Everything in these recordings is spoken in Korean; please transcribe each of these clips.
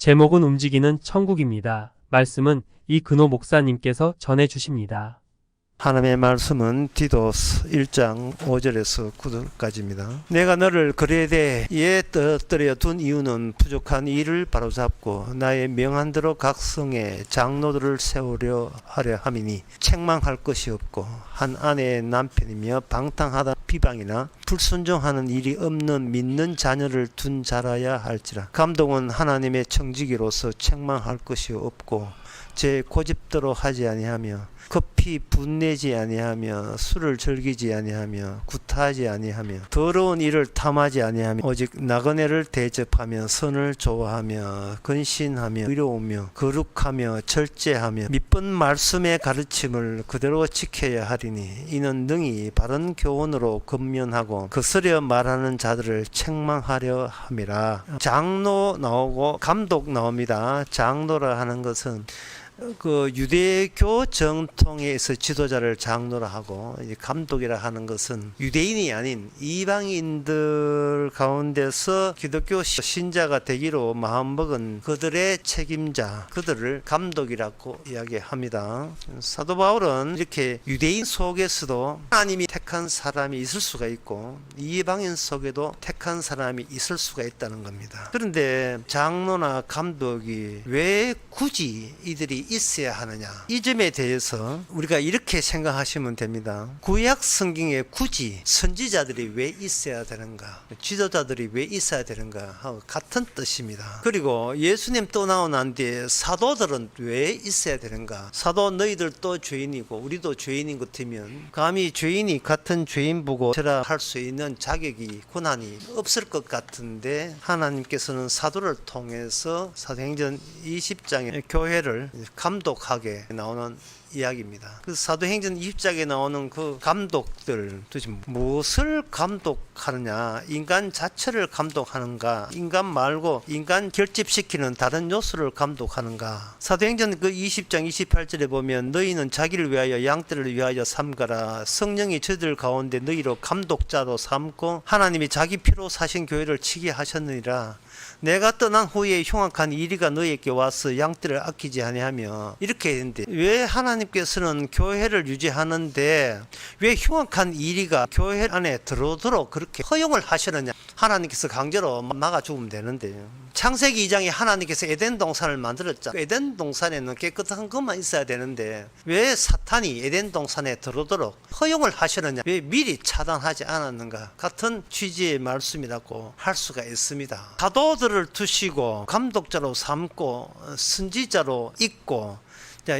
제목은 움직이는 천국입니다. 말씀은 이근호 목사님께서 전해주십니다. 하나님의 말씀은 디도스 1장 5절에서 9절까지입니다. 내가 너를 그레데에 떨어뜨려 둔 이유는 부족한 일을 바로잡고 나의 명한대로 각 성에 장로들을 세우려 하려 함이니 책망할 것이 없고 한 아내의 남편이며 방탕하다 비방이나 불순종하는 일이 없는 믿는 자녀를 둔 자라야 할지라. 감독은 하나님의 청지기로서 책망할 것이 없고 제 고집대로 하지 아니하며 급히 분내지 아니하며 술을 즐기지 아니하며 구타하지 아니하며 더러운 일을 탐하지 아니하며 오직 나그네를 대접하며 선을 좋아하며 근신하며 의로우며 거룩하며 절제하며 믿번 말씀의 가르침을 그대로 지켜야 하리니 이는 능히 바른 교훈으로 권면하고 거스려 말하는 자들을 책망하려 함이라. 장로 나오고 감독 나옵니다. 장로라 하는 것은 그 유대교 정통에서 지도자를 장로라 하고, 감독이라 하는 것은 유대인이 아닌 이방인들 가운데서 기독교 신자가 되기로 마음먹은 그들의 책임자, 그들을 감독이라고 이야기합니다. 사도 바울은 이렇게 유대인 속에서도 하나님이 택한 사람이 있을 수가 있고 이방인 속에도 택한 사람이 있을 수가 있다는 겁니다. 그런데 장로나 감독이 왜 굳이 이들이 있어야 하느냐, 이 점에 대해서 우리가 이렇게 생각하시면 됩니다. 구약 성경에 굳이 선지자들이 왜 있어야 되는가, 지도자들이 왜 있어야 되는가 하고 같은 뜻입니다. 그리고 예수님 떠나고 난 뒤에 사도들은 왜 있어야 되는가. 사도 너희들도 죄인이고 우리도 죄인인 것 같으면 감히 죄인이 같은 죄인 보고 할 수 있는 자격이 권한이 없을 것 같은데, 하나님께서는 사도를 통해서 사도행전 20장에 교회를 감독하게 나오는 이야기입니다. 그 사도행전 20장에 나오는 그 감독들 도대체 무엇을 감독하느냐, 인간 자체를 감독하는가, 인간 말고 인간 결집시키는 다른 요소를 감독하는가. 사도행전 그 20장 28절에 보면 너희는 자기를 위하여 양떼를 위하여 삼가라. 성령이 저희들 가운데 너희로 감독자로 삼고 하나님이 자기 피로 사신 교회를 치게 하셨느니라. 내가 떠난 후에 흉악한 이리가 너희에게 와서 양떼를 아끼지 아니하며, 이렇게 했는데 왜 하나님께서는 교회를 유지하는데 왜 흉악한 이리가 교회 안에 들어오도록 그렇게 허용을 하시느냐. 하나님께서 강제로 막아 죽으면 되는데, 창세기 2장에 하나님께서 에덴 동산을 만들었잖아요. 에덴 동산에는 깨끗한 것만 있어야 되는데 왜 사탄이 에덴 동산에 들어오도록 허용을 하시느냐, 왜 미리 차단하지 않았는가. 같은 취지의 말씀이라고 할 수가 있습니다. 사도들을 두시고 감독자로 삼고 선지자로 있고,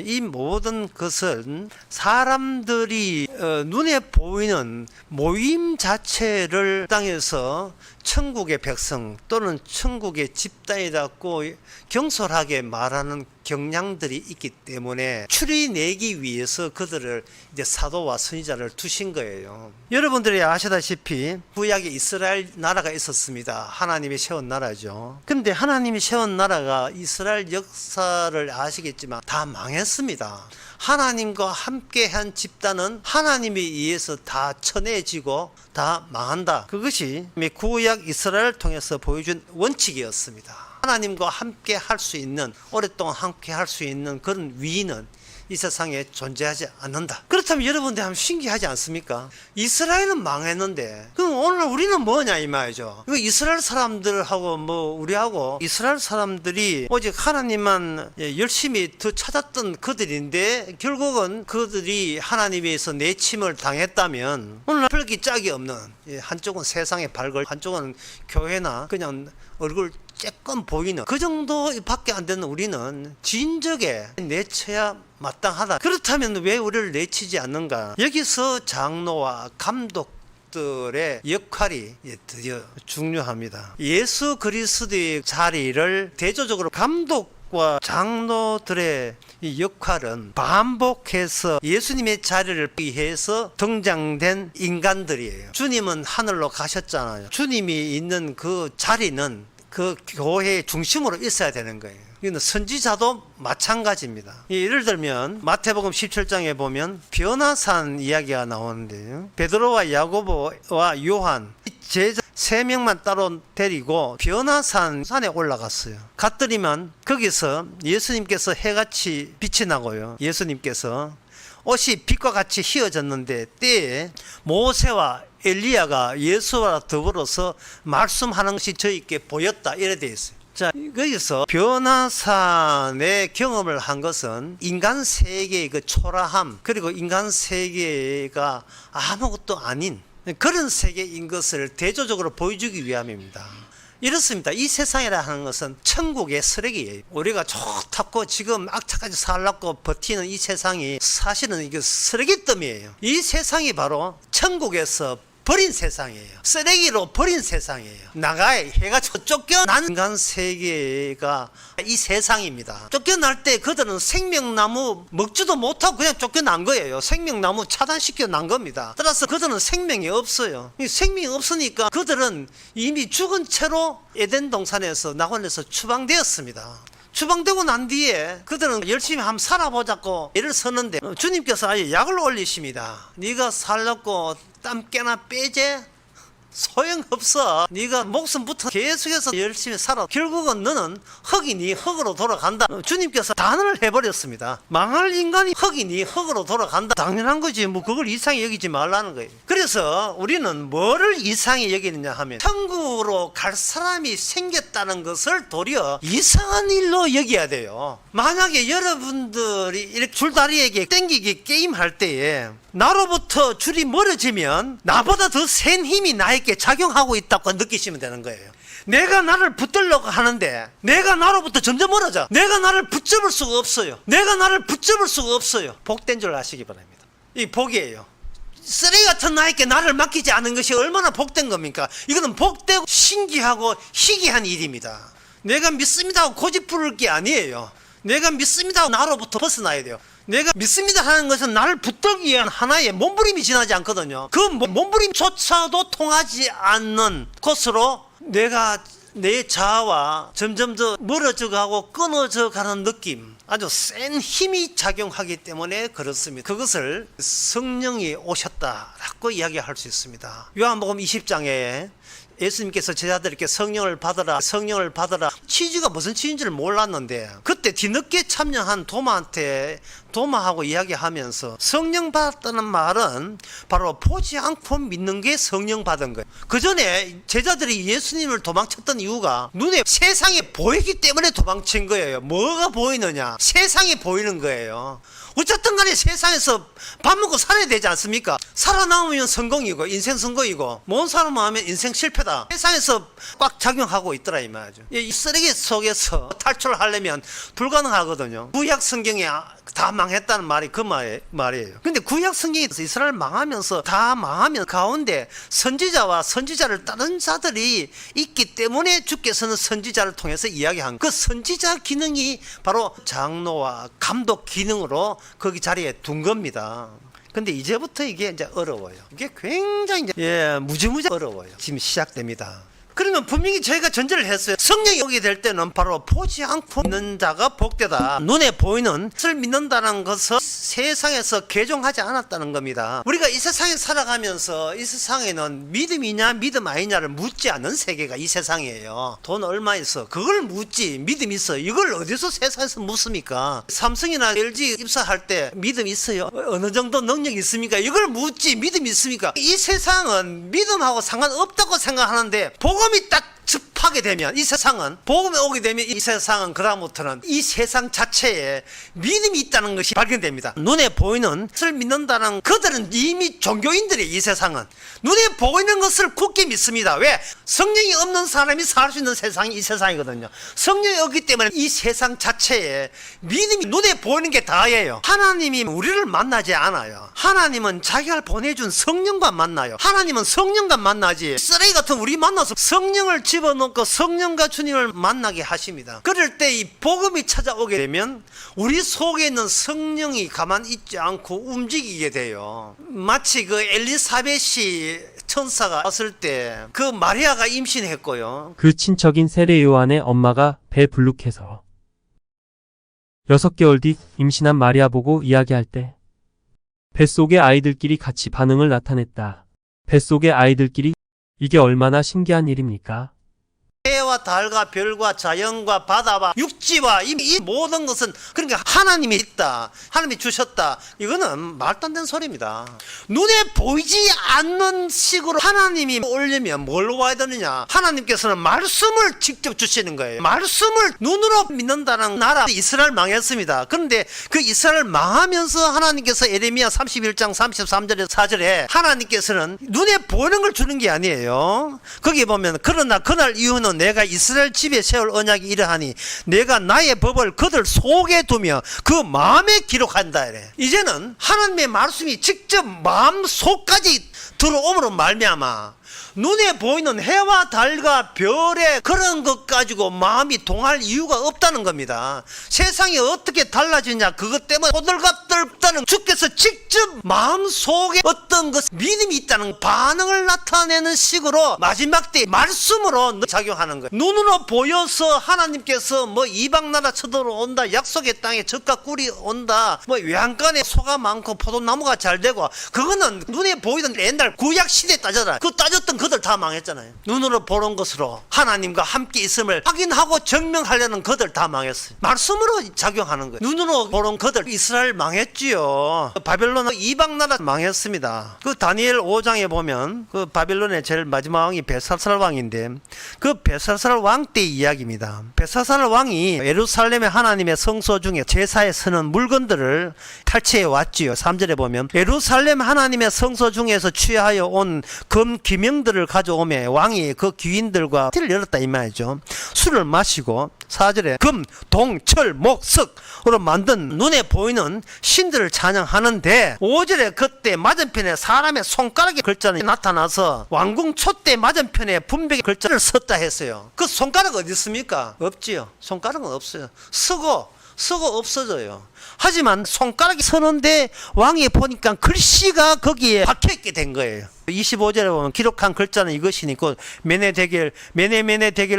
이 모든 것은 사람들이 눈에 보이는 모임 자체를 땅에서 천국의 백성 또는 천국의 집단이라고 경솔하게 말하는 경향들이 있기 때문에 추리내기 위해서 그들을 이제 사도와 선지자를 두신 거예요. 여러분들이 아시다시피 구약에 이스라엘 나라가 있었습니다. 하나님이 세운 나라죠. 근데 하나님이 세운 나라가 이스라엘 역사를 아시겠지만 다 망했습니다. 하나님과 함께한 집단은 하나님에 의해서 다 쳐내지고 다 망한다. 그것이 구약 이스라엘을 통해서 보여준 원칙이었습니다. 하나님과 함께 할 수 있는, 오랫동안 함께 할 수 있는 그런 위인은 이 세상에 존재하지 않는다. 그렇다면 여러분들 한번 신기하지 않습니까? 이스라엘은 망했는데 그럼 오늘 우리는 뭐냐 이 말이죠. 이스라엘 사람들하고 우리하고 이스라엘 사람들이 오직 하나님만 열심히 더 찾았던 그들인데, 결국은 그들이 하나님에서 내침을 당했다면 오늘 별기 짝이 없는, 한쪽은 세상의 발걸, 한쪽은 교회나 그냥 얼굴 쬐끔 보이는 그 정도밖에 안 되는 우리는 진적에 내쳐야 마땅하다. 그렇다면 왜 우리를 내치지 않는가. 여기서 장로와 감독들의 역할이 드디어 중요합니다. 예수 그리스도의 자리를 대조적으로 감독과 장로들의 이 역할은 반복해서 예수님의 자리를 위해서 등장된 인간들이에요. 주님은 하늘로 가셨잖아요. 주님이 있는 그 자리는 그 교회의 중심으로 있어야 되는 거예요. 이건 선지자도 마찬가지입니다. 예를 들면 마태복음 17장에 보면 변화산 이야기가 나오는데요. 베드로와 야고보와 요한 제자 3명만 따로 데리고 변화산 산에 올라갔어요. 갔더니만 거기서 예수님께서 해같이 빛이 나고요. 예수님께서 옷이 빛과 같이 휘어졌는데 때에 모세와 엘리야가 예수와 더불어서 말씀하는 것이 저희께 보였다. 이래 되어 있어요. 자, 거기서 변화산의 경험을 한 것은 인간 세계의 그 초라함, 그리고 인간 세계가 아무것도 아닌 그런 세계인 것을 대조적으로 보여주기 위함입니다. 이렇습니다. 이 세상이라 하는 것은 천국의 쓰레기예요. 우리가 좋다고 지금 악착같이 살라고 버티는 이 세상이 사실은 이게 쓰레기더미예요. 이 세상이 바로 천국에서 버린 세상이에요. 쓰레기로 버린 세상이에요. 나가야 해가 쫓겨난 인간 세계가 이 세상입니다. 쫓겨날 때 그들은 생명나무 먹지도 못하고 그냥 쫓겨난 거예요. 생명나무 차단시켜 난 겁니다. 따라서 그들은 생명이 없어요. 이 생명이 없으니까 그들은 이미 죽은 채로 에덴 동산에서 낙원에서 추방되었습니다. 추방되고 난 뒤에 그들은 열심히 한번 살아보자고 애를 쓰는데 주님께서 아예 약을 올리십니다. 네가 살려고 땀 깨나 빼지? 소용없어. 네가 목숨부터 계속해서 열심히 살아. 결국은 너는 흙이 네 흙으로 돌아간다. 주님께서 단언을 해버렸습니다. 망할 인간이 흙이 네 흙으로 돌아간다. 당연한 거지. 뭐 그걸 이상히 여기지 말라는 거예요. 그래서 우리는 뭐를 이상히 여기느냐 하면 천국으로 갈 사람이 생겼다는 것을 도리어 이상한 일로 여겨야 돼요. 만약에 여러분들이 이렇게 줄다리에게 땡기기 게임할 때에 나로부터 줄이 멀어지면 나보다 더 센 힘이 나에게 작용하고 있다고 느끼시면 되는 거예요. 내가 나를 붙들려고 하는데 내가 나로부터 점점 멀어져. 내가 나를 붙잡을 수가 없어요. 내가 나를 붙잡을 수가 없어요. 복된 줄 아시기 바랍니다. 이 복이에요. 쓰레기 같은 나에게 나를 맡기지 않은 것이 얼마나 복된 겁니까? 이거는 복되고 신기하고 희귀한 일입니다. 내가 믿습니다 하고 고집 부를 게 아니에요. 내가 믿습니다 하고 나로부터 벗어나야 돼요. 내가 믿습니다 하는 것은 나를 붙들기 위한 하나의 몸부림이 지나지 않거든요. 그 몸부림조차도 통하지 않는 곳으로 내가 내 자아와 점점 더 멀어져 가고 끊어져 가는 느낌, 아주 센 힘이 작용하기 때문에 그렇습니다. 그것을 성령이 오셨다라고 이야기할 수 있습니다. 요한복음 20장에 예수님께서 제자들에게 성령을 받으라 성령을 받으라, 취지가 무슨 취지인지를 몰랐는데 그때 뒤늦게 참여한 도마하고 이야기하면서 성령 받았다는 말은 바로 보지 않고 믿는 게 성령 받은 거예요. 그 전에 제자들이 예수님을 도망쳤던 이유가 눈에 세상이 보이기 때문에 도망친 거예요. 뭐가 보이느냐? 세상이 보이는 거예요. 어쨌든 간에 세상에서 밥 먹고 살아야 되지 않습니까? 살아남으면 성공이고 인생 성공이고 못 살아남으면 인생 실패다. 세상에서 꽉 작용하고 있더라 이 말이죠. 이 쓰레기 속에서 탈출하려면 불가능하거든요. 구약 성경에 다 망했다는 말이 그 말이에요. 근데 구약 성경에서 이스라엘 망하면서 다 망하면 가운데 선지자와 선지자를 따른 자들이 있기 때문에 주께서는 선지자를 통해서 이야기한 그 선지자 기능이 바로 장로와 감독 기능으로 거기 자리에 둔 겁니다. 근데 이제부터 이게 이제 어려워요. 이게 굉장히 무지무지 어려워요. 지금 시작됩니다. 그러면 분명히 저희가 전제를 했어요. 성령이 오게 될 때는 바로 보지 않고 믿는 자가 복되다. 눈에 보이는 것을 믿는다는 것은 세상에서 개종하지 않았다는 겁니다. 우리가 이 세상에 살아가면서 이 세상에는 믿음이냐 믿음 아니냐를 묻지 않는 세계가 이 세상이에요. 돈 얼마 있어? 그걸 묻지. 믿음 있어? 이걸 어디서 세상에서 묻습니까? 삼성이나 LG 입사할 때 믿음 있어요? 어느 정도 능력 있습니까? 이걸 묻지. 믿음 있습니까? 이 세상은 믿음하고 상관없다고 생각하는데 복음이 딱 접하게 되면 이 세상은 복음이 오게 되면 이 세상은 그다음부터는 이 세상 자체에 믿음이 있다는 것이 발견됩니다. 눈에 보이는 것을 믿는다는 그들은 이미 종교인들이 이 세상은 눈에 보이는 것을 굳게 믿습니다. 왜? 성령이 없는 사람이 살 수 있는 세상이 이 세상이거든요. 성령이 없기 때문에 이 세상 자체에 믿음이 눈에 보이는 게 다예요. 하나님이 우리를 만나지 않아요. 하나님은 자기가 보내준 성령과 만나요. 하나님은 성령과 만나지 쓰레기 같은 우리 만나서 성령을 집어넣고 성령과 주님을 만나게 하십니다. 그럴 때 이 복음이 찾아오게 되면 우리 속에 있는 성령이 가만히 있지 않고 움직이게 돼요. 마치 그 엘리사벳이 천사가 왔을 때 그 마리아가 임신했고요. 그 친척인 세례 요한의 엄마가 배불룩해서 6개월 뒤 임신한 마리아 보고 이야기할 때 뱃속의 아이들끼리 같이 반응을 나타냈다. 뱃속의 아이들끼리 이게 얼마나 신기한 일입니까? 해와 달과 별과 자연과 바다와 육지와 이 모든 것은 그러니까 하나님이 있다. 하나님이 주셨다. 이거는 말도 안 되는 소리입니다. 눈에 보이지 않는 식으로 하나님이 오려면 뭘로 와야 되느냐? 하나님께서는 말씀을 직접 주시는 거예요. 말씀을 눈으로 믿는다는 나라 이스라엘 망했습니다. 그런데 그 이스라엘 망하면서 하나님께서 에레미야 31장 33절에 4절에 하나님께서는 눈에 보이는 걸 주는 게 아니에요. 거기 보면 그러나 그날 이후는 내가 이스라엘 집에 세울 언약이 이러하니 내가 나의 법을 그들 속에 두며 그 마음에 기록한다 이래. 이제는 하나님의 말씀이 직접 마음 속까지 들어옴으로 말미암아 눈에 보이는 해와 달과 별의 그런 것 가지고 마음이 동할 이유가 없다는 겁니다. 세상이 어떻게 달라지냐 그것 때문에 호들갑 떨다는 주께서 직접 마음속에 어떤 것 믿음이 있다는 반응을 나타내는 식으로 마지막 때 말씀으로 작용하는 거예요. 눈으로 보여서 하나님께서 뭐 이방 나라 쳐들어온다, 약속의 땅에 젖과 꿀이 온다, 뭐 외양간에 소가 많고 포도나무가 잘 되고, 그거는 눈에 보이던 옛날 구약 시대 따져라. 그 따졌던 그들 다 망했잖아요. 눈으로 보는 것으로 하나님과 함께 있음을 확인하고 증명하려는 그들 다 망했어요. 말씀으로 작용하는 거예요. 눈으로 보는 그들 이스라엘 망했지요. 바벨론 이방 나라 망했습니다. 그 다니엘 5장에 보면 그 바벨론의 제일 마지막 왕이 벨사살 왕인데 그 벨사살 왕 때 이야기입니다. 벨사살 왕이 예루살렘의 하나님의 성소 중에 제사에 쓰는 물건들을 탈취해 왔지요. 3절에 보면 예루살렘 하나님의 성소 중에서 취하여 온 금 기명들을 가져오며 왕이 그 귀인들과 티를 열었다 이 말이죠. 술을 마시고 4절에 금, 동, 철, 목, 석으로 만든 눈에 보이는 신들을 찬양하는데 5절에 그때 맞은편에 사람의 손가락의 글자는 나타나서 왕궁 촛대 맞은편에 분백의 글자를 썼다 했어요. 그 손가락 어디 있습니까? 없지요. 손가락은 없어요. 쓰고 없어져요. 하지만 손가락이 서는데 왕이 보니까 글씨가 거기에 박혀있게 된 거예요. 25절에 보면 기록한 글자는 이것이니 곧 메네 대겔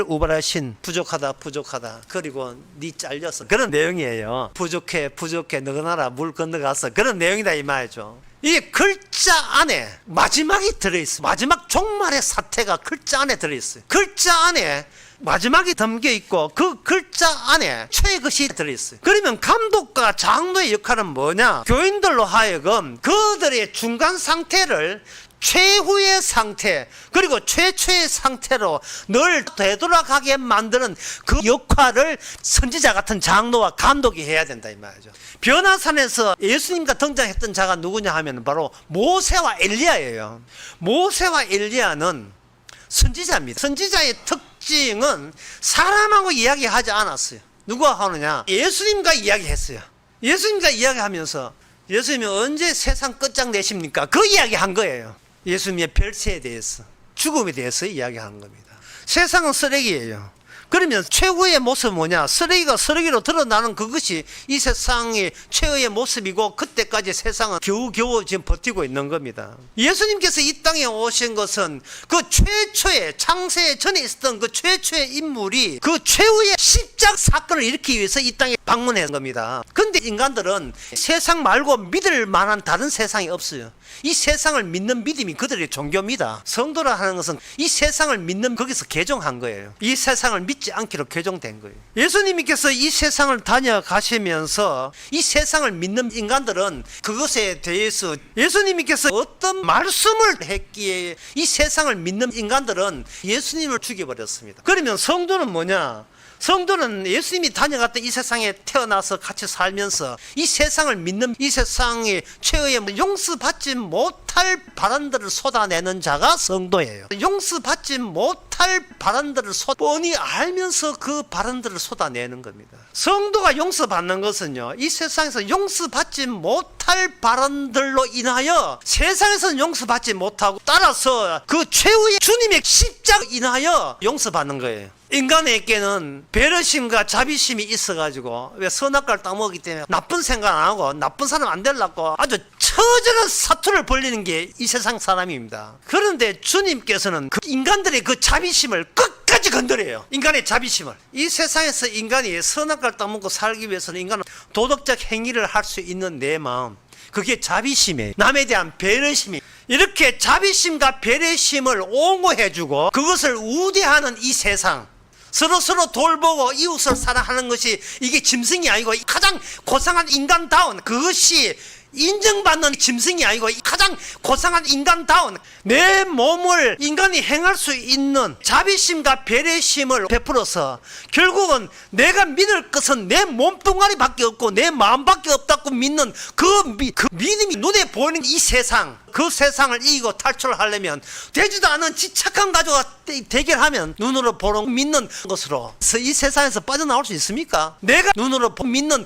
우바라신 부족하다 그리고 니 잘렸어 그런 내용이에요. 부족해 너그나라 물 건너가서 그런 내용이다 이 말이죠. 이 글자 안에 마지막이 들어있어요. 마지막 종말의 사태가 글자 안에 들어있어요. 글자 안에 마지막이 담겨있고 그 글자 안에 최의 것이 들어있어요. 그러면 감독과 장로의 역할은 뭐냐? 교인들로 하여금 그들의 중간 상태를 최후의 상태 그리고 최초의 상태로 늘 되돌아가게 만드는 그 역할을 선지자 같은 장로와 감독이 해야 된다 이 말이죠. 변화산에서 예수님과 등장했던 자가 누구냐 하면 바로 모세와 엘리야예요. 모세와 엘리야는 선지자입니다. 선지자의 특징은 사람하고 이야기하지 않았어요. 누구와 하느냐? 예수님과 이야기했어요. 예수님과 이야기하면서 예수님이 언제 세상 끝장내십니까? 그 이야기한 거예요. 예수님의 별세에 대해서, 죽음에 대해서 이야기하는 겁니다. 세상은 쓰레기예요. 그러면 최후의 모습은 뭐냐? 쓰레기가 쓰레기로 드러나는 그것이 이 세상의 최후의 모습이고 그때까지 세상은 겨우겨우 지금 버티고 있는 겁니다. 예수님께서 이 땅에 오신 것은 그 최초의 창세 전에 있었던 그 최초의 인물이 그 최후의 십자가 사건을 일으키기 위해서 이 땅에 방문한 겁니다. 그런데 인간들은 세상 말고 믿을 만한 다른 세상이 없어요. 이 세상을 믿는 믿음이 그들의 종교입니다. 성도라 하는 것은 이 세상을 믿는 거기서 개종한 거예요. 이 세상을 믿지 않기로 개종된 거예요. 예수님께서 이 세상을 다녀가시면서 이 세상을 믿는 인간들은 그것에 대해서 예수님께서 어떤 말씀을 했기에 이 세상을 믿는 인간들은 예수님을 죽여버렸습니다. 그러면 성도는 뭐냐? 성도는 예수님이 다녀갔던 이 세상에 태어나서 같이 살면서 이 세상을 믿는 이 세상의 최후의 용서받지 못할 발언들을 쏟아내는 자가 성도예요. 용서받지 못할 발언들을 뻔히 알면서 그 발언들을 쏟아내는 겁니다. 성도가 용서받는 것은요, 이 세상에서 용서받지 못할 발언들로 인하여 세상에서는 용서받지 못하고 따라서 그 최후의 주님의 십자가 인하여 용서받는 거예요. 인간에게는 배려심과 자비심이 있어가지고 왜 선악과를 따먹기 때문에 나쁜 생각 안 하고 나쁜 사람 안 되려고 아주 처절한 사투를 벌리는 게 이 세상 사람입니다. 그런데 주님께서는 그 인간들의 그 자비심을 끝까지 건드려요. 인간의 자비심을. 이 세상에서 인간이 선악과를 따먹고 살기 위해서는 인간은 도덕적 행위를 할 수 있는 내 마음, 그게 자비심이에요. 남에 대한 배려심이. 이렇게 자비심과 배려심을 옹호해주고 그것을 우대하는 이 세상, 서로 돌보고 이웃을 사랑하는 것이 이게 짐승이 아니고 가장 고상한 인간다운, 그것이 인정받는 짐승이 아니고 가장 고상한 인간다운, 내 몸을 인간이 행할 수 있는 자비심과 배려심을 베풀어서 결국은 내가 믿을 것은 내 몸뚱아리밖에 없고 내 마음밖에 없다고 믿는 그 믿음이 눈에 보이는 이 세상, 그 세상을 이기고 탈출하려면 되지도 않은 지착한 가족과 대결하면 눈으로 보는 믿는 것으로 이 세상에서 빠져나올 수 있습니까? 내가 눈으로 믿는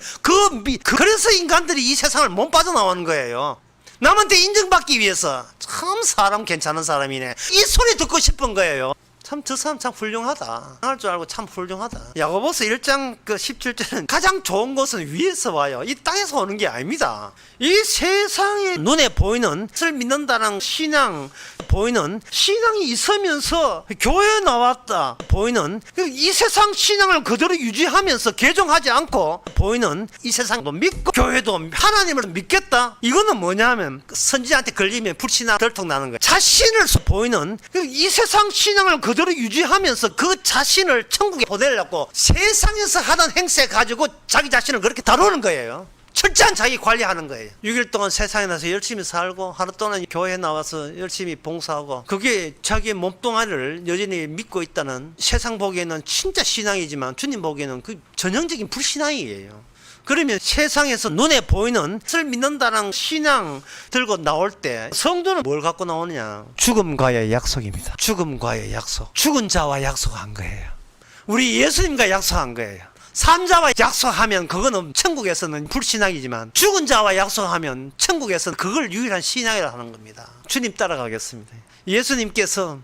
그래서 인간들이 이 세상을 못 빠져나오는 거예요. 남한테 인정받기 위해서. 참 사람 괜찮은 사람이네, 이 소리 듣고 싶은 거예요. 참 저 사람 참 훌륭하다, 할 줄 알고 참 훌륭하다. 야고보서 1장 17절은 가장 좋은 것은 위에서 와요, 이 땅에서 오는 게 아닙니다. 이 세상에 눈에 보이는 것을 믿는다는 신앙, 보이는 신앙이 있으면서 교회에 나왔다 보이는 이 세상 신앙을 그대로 유지하면서 개종하지 않고 보이는 이 세상도 믿고 교회도 하나님을 믿겠다, 이거는 뭐냐면 선지자한테 걸리면 불신앙 덜통 나는 거예요. 자신을 보이는 이 세상 신앙을 그대로 유지하면서 그 자신을 천국에 보내려고 세상에서 하던 행세 가지고 자기 자신을 그렇게 다루는 거예요. 철저한 자기 관리하는 거예요. 6일 동안 세상에 나서 열심히 살고 하루 동안 교회에 나와서 열심히 봉사하고, 그게 자기의 몸뚱아리를 여전히 믿고 있다는, 세상 보기에는 진짜 신앙이지만 주님 보기에는 그 전형적인 불신앙이에요. 그러면 세상에서 눈에 보이는 것을 믿는다는 신앙 들고 나올 때 성도는 뭘 갖고 나오느냐? 죽음과의 약속입니다. 죽음과의 약속. 죽은 자와 약속한 거예요. 우리 예수님과 약속한 거예요. 산자와 약속하면 그거는 천국에서는 불신앙이지만 죽은 자와 약속하면 천국에서는 그걸 유일한 신앙이라 하는 겁니다. 주님 따라가겠습니다. 예수님께서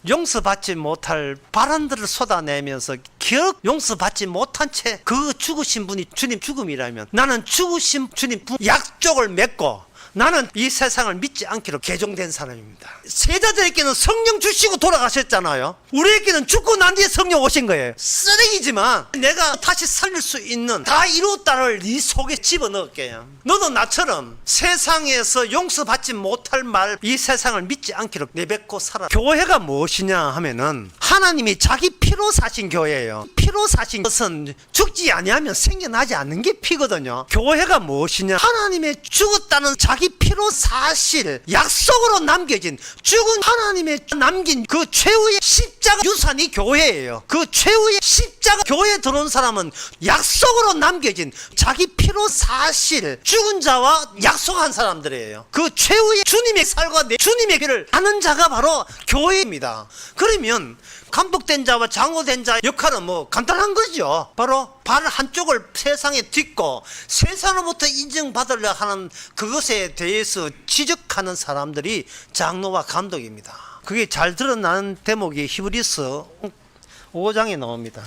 용서받지 못할 바람들을 쏟아내면서 결 용서받지 못한 채 그 죽으신 분이 주님 죽음이라면, 나는 죽으신 주님 약속을 맺고 나는 이 세상을 믿지 않기로 개종된 사람입니다. 세자들에게는 성령 주시고 돌아가셨잖아요. 우리에게는 죽고 난 뒤에 성령 오신 거예요. 쓰레기지만 내가 다시 살릴 수 있는, 다 이루었다를 네 속에 집어넣을게요. 너도 나처럼 세상에서 용서받지 못할 말, 이 세상을 믿지 않기로 내뱉고 살아. 교회가 무엇이냐 하면은 하나님이 자기 피로 사신 교회예요. 피로 사신 것은 죽지 아니하면 생겨나지 않는 게 피거든요. 교회가 무엇이냐? 하나님의 죽었다는 자기 피로 사실 약속으로 남겨진, 죽은 하나님의 남긴 그 최후의 십자가 유산이 교회예요. 그 최후의 십자가 교회에 들어온 사람은 약속으로 남겨진 자기 피로 사실, 죽은 자와 약속한 사람들이에요. 그 최후의 주님의 살과 주님의 길을 아는 자가 바로 교회입니다. 그러면 감독된 자와 장로된 자의 역할은 뭐 간단한 거죠. 바로 발 한쪽을 세상에 딛고 세상으로부터 인정받으려 하는 그것에 대해서 지적하는 사람들이 장로와 감독입니다. 그게 잘 드러나는 대목이 히브리서 5장에 나옵니다.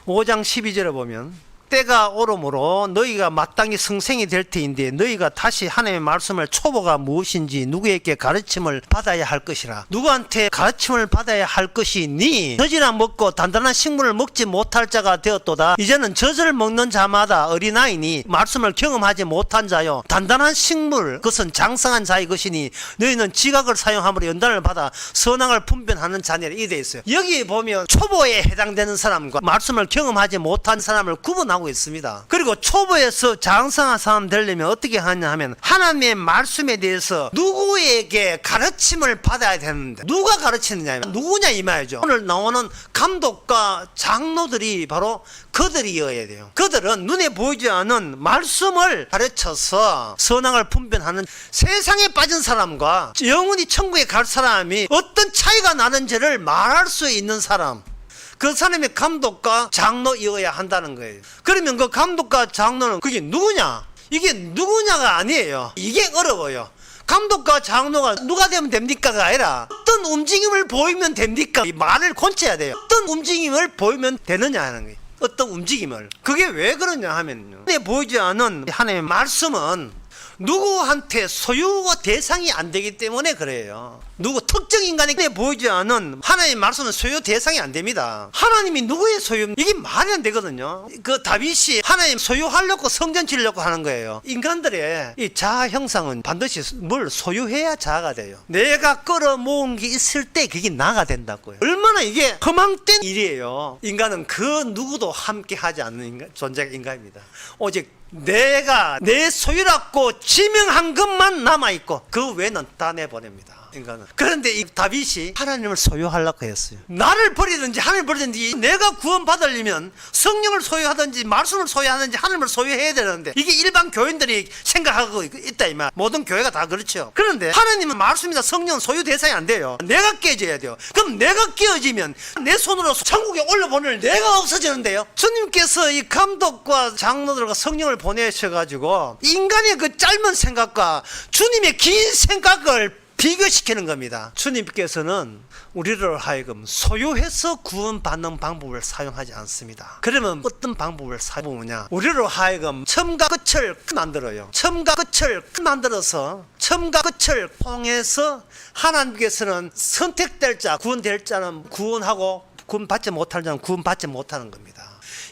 5장 12절에 보면 때가 오름으로 너희가 마땅히 성생이 될 터인데 너희가 다시 하나님의 말씀을 초보가 무엇인지 누구에게 가르침을 받아야 할 것이라. 누구한테 가르침을 받아야 할 것이니 젖이나 먹고 단단한 식물을 먹지 못할 자가 되었도다. 이제는 젖을 먹는 자마다 어린아이니 말씀을 경험하지 못한 자요, 단단한 식물 그것은 장성한 자의 것이니 너희는 지각을 사용함으로 연단을 받아 선악을 분별하는 자니라. 이게 되어 있어요. 여기 보면 초보에 해당되는 사람과 말씀을 경험하지 못한 사람을 구분하고 있습니다. 그리고 초보에서 장성한 사람 되려면 어떻게 하냐 하면 하나님의 말씀에 대해서 누구에게 가르침을 받아야 되는데, 누가 가르치느냐, 누구냐 이 말이죠. 오늘 나오는 감독과 장로들이 바로 그들이어야 돼요. 그들은 눈에 보이지 않는 말씀을 가르쳐서 선악을 분별하는, 세상에 빠진 사람과 영원히 천국에 갈 사람이 어떤 차이가 나는지를 말할 수 있는 사람, 그 사람의 감독과 장로이어야 한다는 거예요. 그러면 그 감독과 장로는 그게 누구냐? 이게 누구냐가 아니에요. 이게 어려워요. 감독과 장로가 누가 되면 됩니까가 아니라 어떤 움직임을 보이면 됩니까? 이 말을 곤쳐야 돼요. 어떤 움직임을 보이면 되느냐 하는 거예요. 어떤 움직임을. 그게 왜 그러냐 하면요, 눈에 보이지 않은 하나님의 말씀은 누구한테 소유와 대상이 안 되기 때문에 그래요. 누구 특정 인간에게 보이지 않은 하나님의 말씀은 소유 대상이 안 됩니다. 하나님이 누구의 소유? 이게 말이 안 되거든요. 그 다윗이 하나님 소유하려고 성전 지으려고 하는 거예요. 인간들의 이 자아 형상은 반드시 뭘 소유해야 자아가 돼요. 내가 끌어모은 게 있을 때 그게 나가 된다고요. 얼마나 이게 허망된 일이에요. 인간은 그 누구도 함께 하지 않는 존재가 인간입니다. 오직 내가 내 소유라고 지명한 것만 남아있고 그 외는 다 내보냅니다. 인간은. 그런데 이 다윗이 하나님을 소유하려고 했어요. 나를 버리든지 하나님을 버리든지 내가 구원받으려면 성령을 소유하든지 말씀을 소유하든지 하나님을 소유해야 되는데 이게 일반 교인들이 생각하고 있다 이 말. 모든 교회가 다 그렇죠. 그런데 하나님은 말씀이나 성령은 소유 대상이 안 돼요. 내가 깨져야 돼요. 그럼 내가 깨어지면 내 손으로 천국에 올려보낼 내가 없어지는데요. 주님께서 이 감독과 장로들과 성령을 보내셔가지고 인간의 그 짧은 생각과 주님의 긴 생각을 비교시키는 겁니다. 주님께서는 우리를 하여금 소유해서 구원받는 방법을 사용하지 않습니다. 그러면 어떤 방법을 사용하느냐? 우리를 하여금 처음과 끝을 만들어요. 처음과 끝을 만들어서 처음과 끝을 통해서 하나님께서는 선택될 자, 구원될 자는 구원하고 구원받지 못할 자는 구원받지 못하는 겁니다.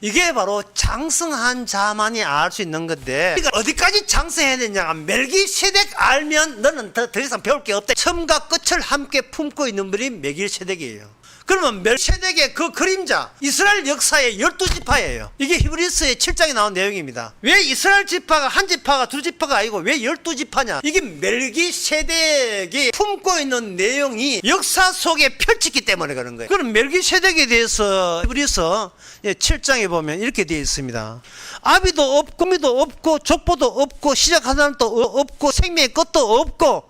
이게 바로 장성한 자만이 알 수 있는 건데 그러니까 어디까지 장성해야 되냐? 멜기세덱 알면 너는 더 이상 배울 게 없다. 처음과 끝을 함께 품고 있는 분이 멜기세덱이에요. 그러면 멜기세덱의 그 그림자 이스라엘 역사의 12지파예요. 이게 히브리서의 7장에 나온 내용입니다. 왜 이스라엘 지파가 한 지파가 두 지파가 아니고 왜 12지파냐? 이게 멜기세덱이 품고 있는 내용이 역사 속에 펼치기 때문에 그런 거예요. 그럼 멜기세덱에 대해서 히브리서 7장에 보면 이렇게 되어 있습니다. 아비도 없고 미도 없고 족보도 없고 시작하는 도 없고 생명의 것도 없고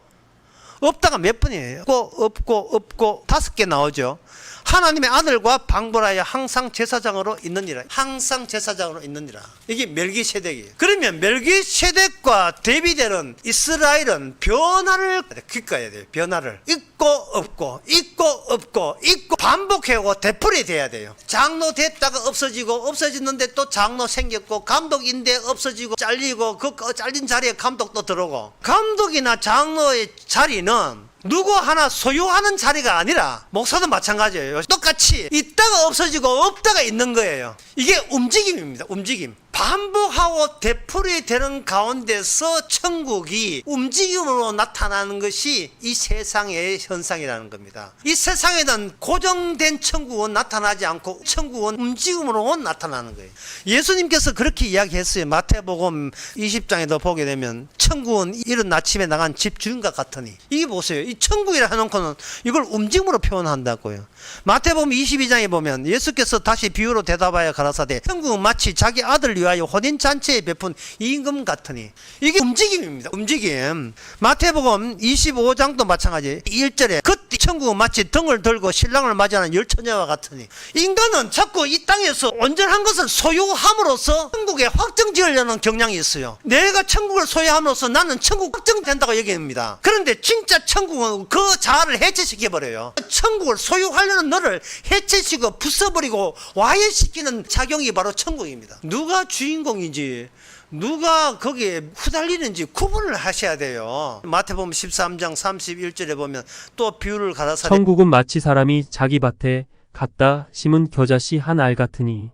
없다가 몇 번이에요? 없고 5개 나오죠. 하나님의 아들과 방불하여 항상 제사장으로 있느니라. 항상 제사장으로 있느니라. 이게 멜기세덱이에요. 그러면 멜기세덱과 대비되는 이스라엘은 변화를 귓가야 돼요. 변화를 있고 없고 있고 없고 있고 반복해오고 되풀이 돼야 돼요. 장로 됐다가 없어지고 없어졌는데 또 장로 생겼고 감독인데 없어지고 잘리고 그 잘린 자리에 감독도 들어오고 감독이나 장로의 자리는 누구 하나 소유하는 자리가 아니라 목사도 마찬가지예요. 똑같이 있다가 없어지고 없다가 있는 거예요. 이게 움직임입니다. 움직임. 반복하고 되풀이 되는 가운데서 천국이 움직임으로 나타나는 것이 이 세상의 현상이라는 겁니다. 이 세상에는 고정된 천국은 나타나지 않고 천국은 움직임으로 나타나는 거예요. 예수님께서 그렇게 이야기했어요. 마태복음 20장에도 보게 되면 천국은 이른 아침에 나간 집 주인과 같으니 이게 보세요. 이 천국이라 해놓고는 이걸 움직임으로 표현한다고요. 마태복음 22장에 보면 예수께서 다시 비유로 대답하여 가라사대 천국은 마치 자기 아들 위하여 혼인잔치에 베푼 임금 같으니 이게 움직임입니다. 움직임. 마태복음 25장도 마찬가지 1절에 그때 천국은 마치 등을 들고 신랑을 맞이하는 열처녀와 같으니 인간은 자꾸 이 땅에서 온전한 것을 소유함으로써 천국에 확정지으려는 경향이 있어요. 내가 천국을 소유함으로써 나는 천국 확정된다고 얘기합니다. 그런데 진짜 천국은 그 자아를 해체시켜버려요. 천국을 소유하려는 너를 해체시키고 부숴버리고 와해시키는 작용이 바로 천국입니다. 누가 주인공인지 누가 거기에 후달리는지 구분을 하셔야 돼요. 마태복음 13장 31절에 보면 또 비유를 가라사대 천국은 마치 사람이 자기 밭에 갖다 심은 겨자씨 한 알 같으니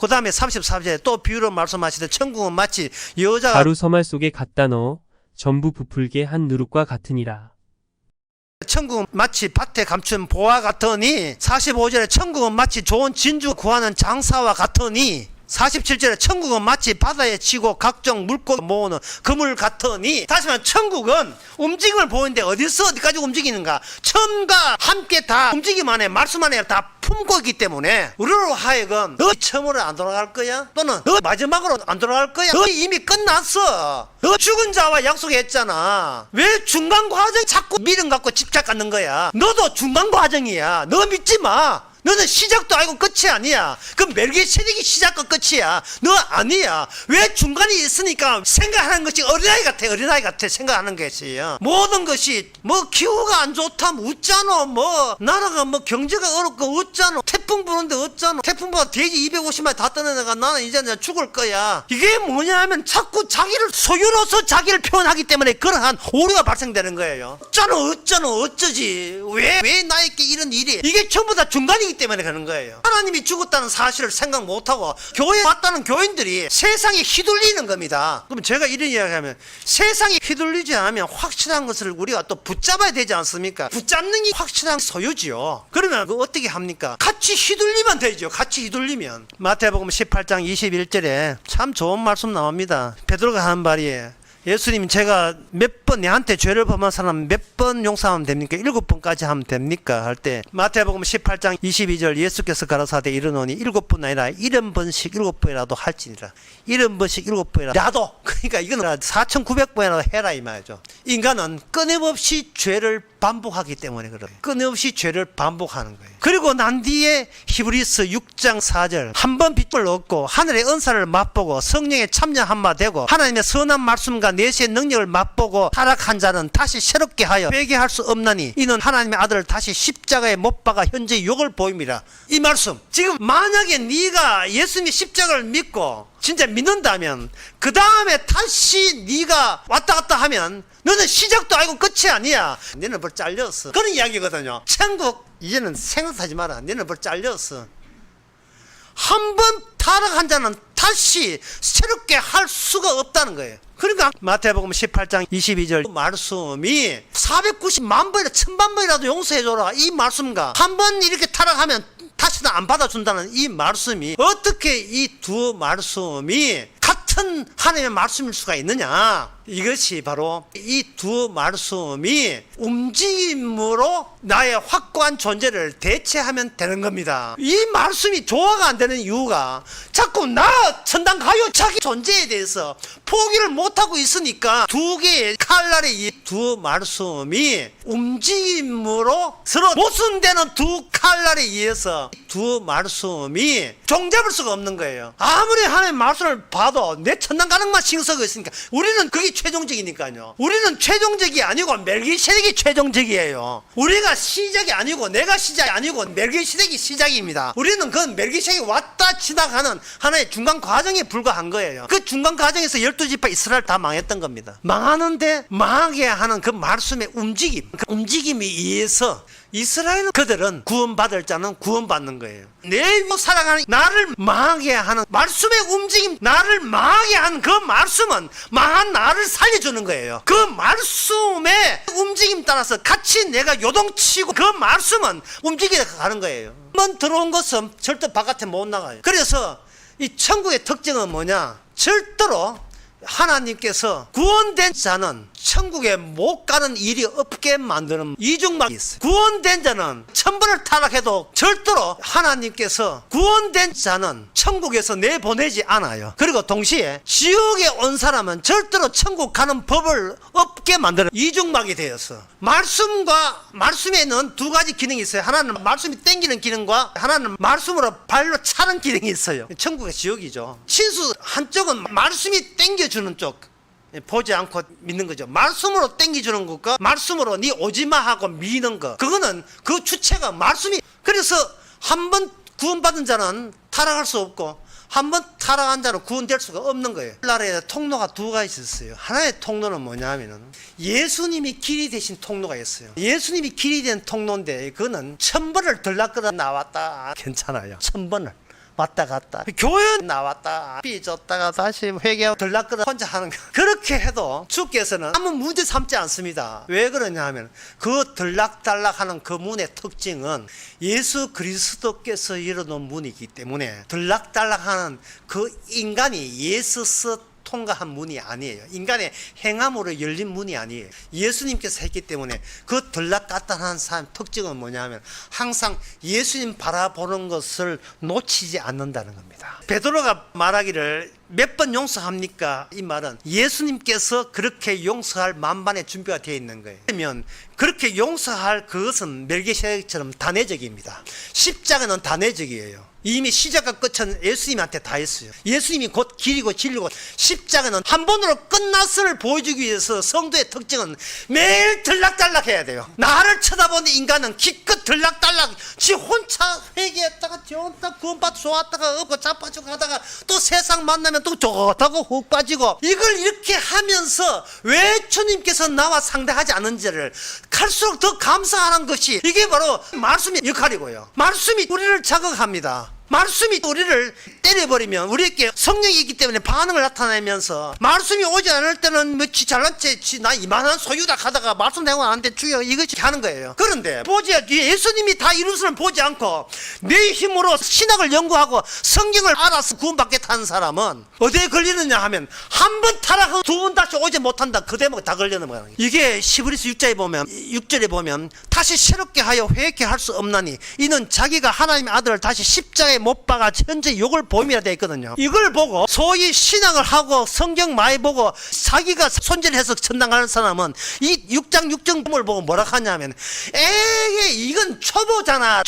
그 다음에 34절에 또 비유를 말씀하시되 천국은 마치 여자가 가루 서말 속에 갖다 넣어 전부 부풀게 한 누룩과 같으니라. 천국은 마치 밭에 감춘 보화 같으니 45절에 천국은 마치 좋은 진주 구하는 장사와 같으니 47절에 천국은 마치 바다에 치고 각종 물고기 모으는 그물 같으니 다시 말하면 천국은 움직임을 보이는데 어디서 어디까지 움직이는가 처음과 함께 다 움직임 안에 말씀 안에 다 품고 있기 때문에 우리로 하여금 너 처음으로 안 돌아갈 거야? 또는 너 마지막으로 안 돌아갈 거야? 너 이미 끝났어. 너 죽은 자와 약속했잖아. 왜 중간 과정 자꾸 믿음 갖고 집착 갖는 거야? 너도 중간 과정이야. 너 믿지 마. 너는 시작도 아니고 끝이 아니야. 그 멜기세덱이 시작과 끝이야. 너 아니야. 왜 중간에 있으니까 생각하는 것이 어린아이 같아 생각하는 것이에요. 모든 것이 뭐 기후가 안 좋다 뭐 어쩌노, 뭐 나라가 뭐 경제가 어렵고 어쩌노, 태풍 부는데 어쩌노, 태풍 부가 돼지 250마리 다 떠내다가 나는 이제 내가 죽을 거야. 이게 뭐냐 하면 자꾸 자기를 소유로서 자기를 표현하기 때문에 그러한 오류가 발생되는 거예요. 어쩌노 어쩌지, 왜 나에게 이런 일이, 이게 전부 다 중간이기 때문에 그런 거예요. 하나님이 죽었다는 사실을 생각 못하고 교회에 왔다는 교인들이 세상에 휘둘리는 겁니다. 그럼 제가 이런 이야기하면, 세상에 휘둘리지 않으면 확실한 것을 우리가 또 붙잡아야 되지 않습니까? 붙잡는 게 확실한 소유지요. 그러면 그거 어떻게 합니까? 같이 휘둘리면 되죠. 같이 휘둘리면. 마태복음 18장 21절에 참 좋은 말씀 나옵니다. 베드로가 하는 말이에요. 예수님, 제가 몇 번 내한테 죄를 범한 사람 몇 번 용서하면 됩니까? 7번까지 하면 됩니까? 할 때 마태복음 18장 22절 예수께서 가라사대 이르노니 7번 아니라 70번씩 7번이라도 할지니라. 70번씩 7번이라도. 그러니까 이거는 4900번이라도 해라 이 말이죠. 인간은 끊임없이 죄를 반복하기 때문에 그래요. 끊임없이 죄를 반복하는 거예요. 그리고 난 뒤에 히브리서 6장 4절 한 번 빚을 얻고 하늘의 은사를 맛보고 성령의 참여 한마 되고 하나님의 선한 말씀과 내시의 능력을 맛보고 타락한 자는 다시 새롭게 하여 회개할 수 없나니 이는 하나님의 아들을 다시 십자가에 못 박아 현재 욕을 보임이라. 이 말씀, 지금 만약에 네가 예수님의 십자가를 믿고 진짜 믿는다면 그 다음에 다시 네가 왔다 갔다 하면 너는 시작도 아니고 끝이 아니야. 너는 벌 잘렸어. 그런 이야기거든요. 천국 이제는 생각하지 마라. 너는 벌 잘렸어. 한 번 타락한 자는 다시 새롭게 할 수가 없다는 거예요. 그러니까 마태복음 18장 22절 말씀이 490만 번이나 1000만 번이라도 용서해줘라, 이 말씀과 한 번 이렇게 타락하면 다시는 안 받아준다는 이 말씀이, 어떻게 이 두 말씀이 같은 하나님의 말씀일 수가 있느냐. 이것이 바로 이 두 말씀이 움직임으로 나의 확고한 존재를 대체하면 되는 겁니다. 이 말씀이 조화가 안 되는 이유가 자꾸 나 천당 가요 자기 존재에 대해서 포기를 못하고 있으니까 두 개의 칼날의 이 두 말씀이 움직임으로 서로 모순되는 두 칼날에 의해서 두 말씀이 종잡을 수가 없는 거예요. 아무리 하나님의 말씀을 봐도 내 천당 가는 것만 신경 쓰고 있으니까 우리는 그게 최종적이니까요. 우리는 최종적이 아니고 멜기세덱이 최종적이에요. 우리가 시작이 아니고 내가 시작이 아니고 멜기세덱이 시작입니다. 우리는 그 멜기세덱이 왔다 지나가는 하나의 중간 과정에 불과한 거예요. 그 중간 과정에서 12지파 이스라엘 다 망했던 겁니다. 망하는데 망하게 하는 그 말씀의 움직임, 그 움직임에 의해서 이스라엘 그들은 구원받을 자는 구원받는 거예요. 내 살아가는 나를 망하게 하는 말씀의 움직임, 나를 망하게 하는 그 말씀은 망한 나를 살려주는 거예요. 그 말씀의 움직임 따라서 같이 내가 요동치고 그 말씀은 움직여 가는 거예요. 한번 들어온 것은 절대 바깥에 못 나가요. 그래서 이 천국의 특징은 뭐냐? 절대로 하나님께서 구원된 자는 천국에 못 가는 일이 없게 만드는 이중막이 있어요. 구원된 자는 1000번을 타락해도 절대로 하나님께서 구원된 자는 천국에서 내보내지 않아요. 그리고 동시에 지옥에 온 사람은 절대로 천국 가는 법을 없게 만드는 이중막이 되었어. 말씀에는 두 가지 기능이 있어요. 하나는 말씀이 땡기는 기능과 하나는 말씀으로 발로 차는 기능이 있어요. 천국의 지옥이죠. 신수 한쪽은 말씀이 땡겨주는 쪽, 보지 않고 믿는 거죠. 말씀으로 땡겨주는 것과 말씀으로 네 오지마 하고 미는 거, 그거는 그 주체가 말씀이. 그래서 한 번 구원받은 자는 타락할 수 없고 한 번 타락한 자는 구원될 수가 없는 거예요. 나라에 통로가 두 가지 있었어요. 하나의 통로는 뭐냐면은 예수님이 길이 되신 통로가 있어요. 예수님이 길이 된 통로인데 그거는 1000번을 들락거려 나왔다 괜찮아요. 1000번을 왔다 갔다 교회 나왔다 삐졌다가 다시 회개하고 들락거려 혼자 하는 거, 그렇게 해도 주께서는 아무 문제 삼지 않습니다. 왜 그러냐 하면 그 들락달락하는 그 문의 특징은 예수 그리스도께서 열어놓은 문이기 때문에 들락달락하는 그 인간이 예수서 통과한 문이 아니에요. 인간의 행함으로 열린 문이 아니에요. 예수님께서 했기 때문에 그 들락가탄한 사람 특징은 뭐냐면 항상 예수님 바라보는 것을 놓치지 않는다는 겁니다. 베드로가 말하기를 몇 번 용서합니까? 이 말은 예수님께서 그렇게 용서할 만반의 준비가 되어 있는 거예요. 그러면 그렇게 용서할 그것은 멜기세덱처럼 단회적입니다. 십자가는 단회적이에요. 이미 시작과 끝은 예수님한테 다 했어요. 예수님이 곧 길이고 진리고, 십자가는 한 번으로 끝났음을 보여주기 위해서 성도의 특징은 매일 들락달락 해야 돼요. 나를 쳐다보는 인간은 기껏 들락달락 지 혼자 회개했다가 좋다 구원받고 좋았다가 없고 자빠지고 하다가 또 세상 만나면 또 좋다고 훅 빠지고, 이걸 이렇게 하면서 왜 주님께서 나와 상대하지 않은지를 갈수록 더 감사하는 것이, 이게 바로 말씀의 역할이고요. 말씀이 우리를 자극합니다. 말씀이 우리를 때려버리면 우리에게 성령이 있기 때문에 반응을 나타내면서, 말씀이 오지 않을 때는 뭐 지 잘난 나 이만한 소유다 하다가 말씀 내고 나한테 주여 이것이 하는 거예요. 그런데 예수님이 다 이루스를 보지 않고 내 힘으로 신학을 연구하고 성경을 알아서 구원받겠다는 사람은 어디에 걸리느냐 하면, 한 번 타락하고 두 번 다시 오지 못한다, 그 대목 다 걸리는 거예요. 이게 히브리서 6절에 보면 다시 새롭게 하여 회개케 할 수 없나니 이는 자기가 하나님의 아들을 다시 십자가에 못 박아 현재 욕을 보임이라 되어 있거든요. 이걸 보고 소위 신앙을 하고 성경 많이 보고 자기가 손질해서 전당하는 사람은 이 6장 6절을 보고 뭐라 하냐면, 이건 초보잖아.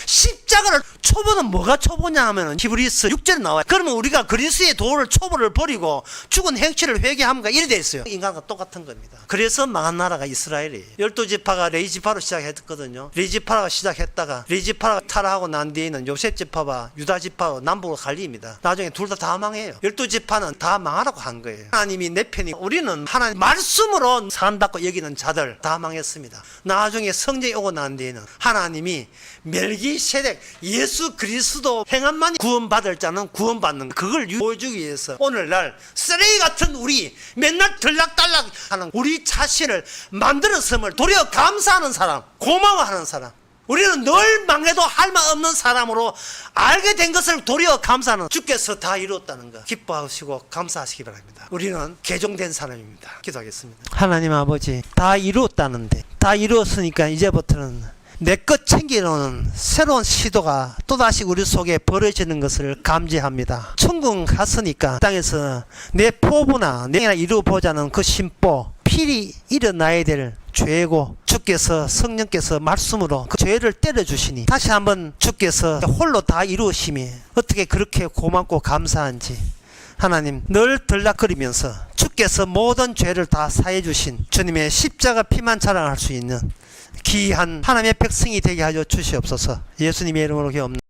십자가를, 초보는 뭐가 초보냐 하면 히브리서 6절에 나와요. 그러면 우리가 그리스의 도를 초보를 버리고 죽은 행실을 회개함과 이래 돼 있어요. 인간과 똑같은 겁니다. 그래서 망한 나라가 이스라엘이에요. 12지파가 레위지파로 시작했거든요. 레위지파가 시작했다가 레위지파가 타락하고 난 뒤에는 요셉지파와 유다지파와 남북으로 갈립니다. 나중에 둘 다 망해요. 12지파는 다 망하라고 한 거예요. 하나님이 내 편이, 우리는 하나님 말씀으로 사랑받고 여기는 자들 다 망했습니다. 나중에 성령이 오고 난 뒤에는 하나님이 멜기세덱 예수 그리스도 행함만 구원받을 자는 구원받는, 그걸 보여주기 위해서 오늘날 쓰레기 같은 우리, 맨날 들락달락 하는 우리 자신을 만들었음을 도리어 감사하는 사람, 고마워하는 사람, 우리는 늘 망해도 할 말 없는 사람으로 알게 된 것을 도리어 감사하는, 주께서 다 이루었다는 것 기뻐하시고 감사하시기 바랍니다. 우리는 개종된 사람입니다. 기도하겠습니다. 하나님 아버지, 다 이루었다는데, 다 이루었으니까 이제부터는 내 것 챙기려는 새로운 시도가 또다시 우리 속에 벌어지는 것을 감지합니다. 천국 갔으니까 땅에서 내 포부나 내가 이루어보자는 그 심보, 필히 일어나야 될 죄고, 주께서 성령께서 말씀으로 그 죄를 때려주시니 다시 한번 주께서 홀로 다 이루으심이 어떻게 그렇게 고맙고 감사한지, 하나님 늘 들락거리면서 주께서 모든 죄를 다 사해 주신 주님의 십자가 피만 자랑할 수 있는 귀한 하나님의 백성이 되게 하여 주시옵소서. 예수님의 이름으로 기도합니다.